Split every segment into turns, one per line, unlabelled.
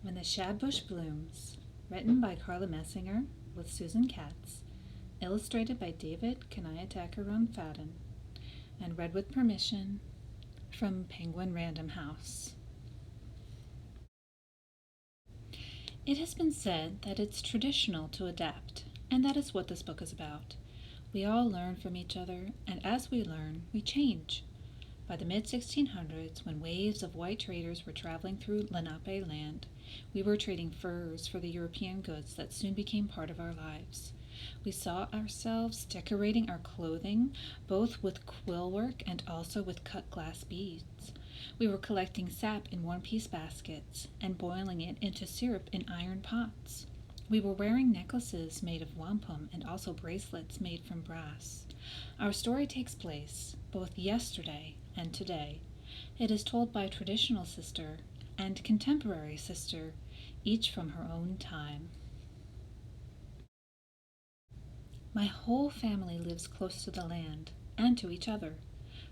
When the Shadbush Blooms, written by Carla Messinger with Susan Katz, illustrated by David Kanietakeron Fadden, and read with permission from Penguin Random House. It has been said that it's traditional to adapt, and that is what this book is about. We all learn from each other, and as we learn, we change. By the mid-1600s, when waves of white traders were traveling through Lenape land, we were trading furs for the European goods that soon became part of our lives. We saw ourselves decorating our clothing both with quill work and also with cut glass beads. We were collecting sap in one-piece baskets and boiling it into syrup in iron pots. We were wearing necklaces made of wampum and also bracelets made from brass. Our story takes place both yesterday and today. It is told by traditional sister and contemporary sister, each from her own time. My whole family lives close to the land and to each other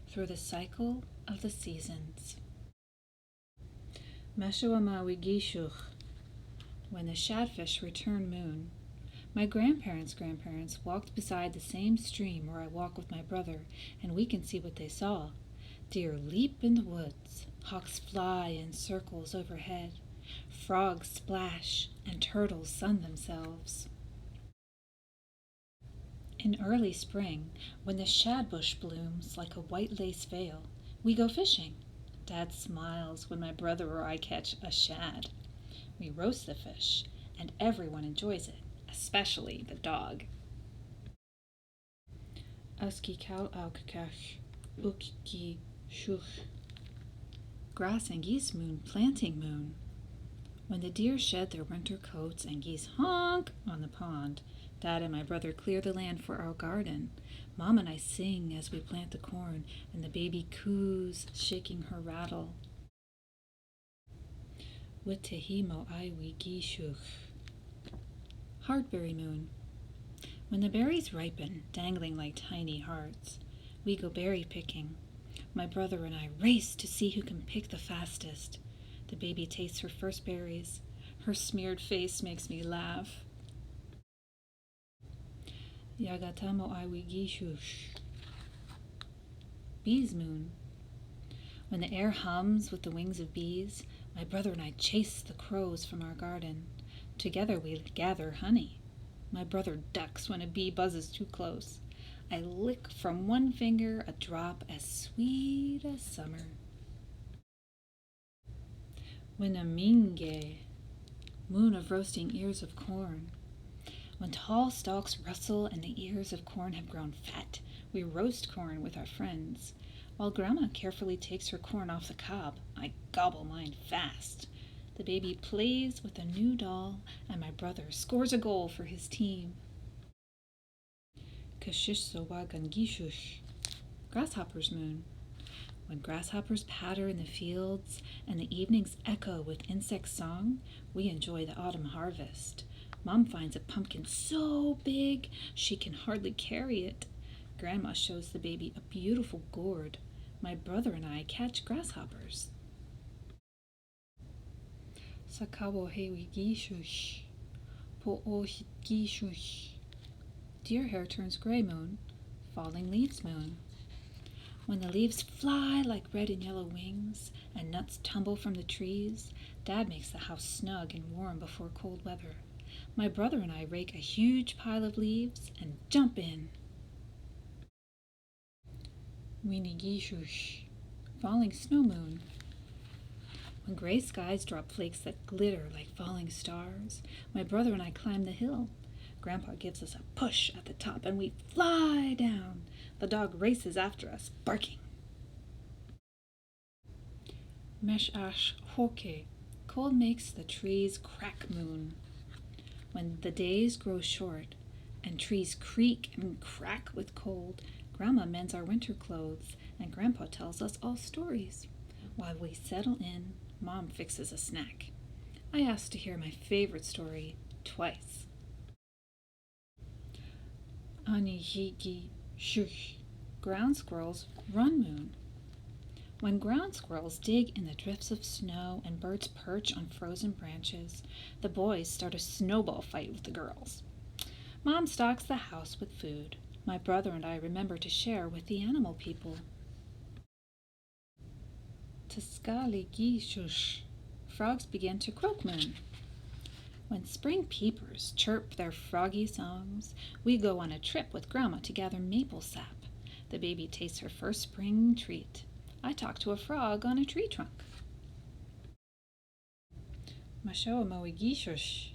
through the cycle of the seasons. Meshuamawigishuch, when the shadfish return moon. My grandparents' grandparents walked beside the same stream where I walk with my brother, and we can see what they saw. Deer leap in the woods, hawks fly in circles overhead, frogs splash, and turtles sun themselves. In early spring, when the shadbush blooms like a white lace veil, we go fishing. Dad smiles when my brother or I catch a shad. We roast the fish, and everyone enjoys it, especially the dog. Aski kal aukakash, ukki shuch. Grass and geese moon, planting moon. When the deer shed their winter coats and geese honk on the pond, Dad and my brother clear the land for our garden. Mom and I sing as we plant the corn, and the baby coos, shaking her rattle. Witehimo iwi gishuch. Heartberry moon. When the berries ripen, dangling like tiny hearts, we go berry picking. My brother and I race to see who can pick the fastest. The baby tastes her first berries. Her smeared face makes me laugh. Yagatamo iwi gishush. Bees moon. When the air hums with the wings of bees, my brother and I chase the crows from our garden. Together we gather honey. My brother ducks when a bee buzzes too close. I lick from one finger a drop as sweet as summer. Winaminge, moon of roasting ears of corn. When tall stalks rustle and the ears of corn have grown fat, we roast corn with our friends. While Grandma carefully takes her corn off the cob, I gobble mine fast. The baby plays with a new doll, and my brother scores a goal for his team. Kashissowagangishush, grasshopper's moon. When grasshoppers patter in the fields and the evenings echo with insect song, we enjoy the autumn harvest. Mom finds a pumpkin so big she can hardly carry it. Grandma shows the baby a beautiful gourd. My brother and I catch grasshoppers. Sakawohewigishush, poohishush. Deer hair turns gray moon, falling leaves moon. When the leaves fly like red and yellow wings and nuts tumble from the trees, Dad makes the house snug and warm before cold weather. My brother and I rake a huge pile of leaves and jump in. Winigishush, falling snow moon. When gray skies drop flakes that glitter like falling stars, my brother and I climb the hill. Grandpa gives us a push at the top and we fly down. The dog races after us, barking. Meshash hoke, cold makes the trees crack moon. When the days grow short and trees creak and crack with cold, Grandma mends our winter clothes and Grandpa tells us all stories. While we settle in, Mom fixes a snack. I ask to hear my favorite story twice. Anihigi shush, ground squirrels run moon. When ground squirrels dig in the drifts of snow and birds perch on frozen branches, the boys start a snowball fight with the girls. Mom stocks the house with food. My brother and I remember to share with the animal people. Tuskali Gishush. Frogs begin to croak moon. When spring peepers chirp their froggy songs, we go on a trip with Grandma to gather maple sap. The baby tastes her first spring treat. I talk to a frog on a tree trunk. Mashoamoigishush.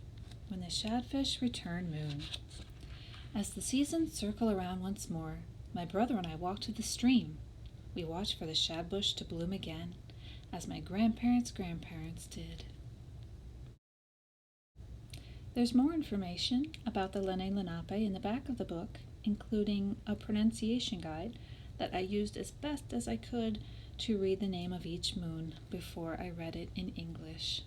When the shadfish return moon. As the seasons circle around once more, my brother and I walk to the stream. We watch for the shadbush to bloom again, as my grandparents' grandparents did. There's more information about the Lenape in the back of the book, including a pronunciation guide that I used as best as I could to read the name of each moon before I read it in English.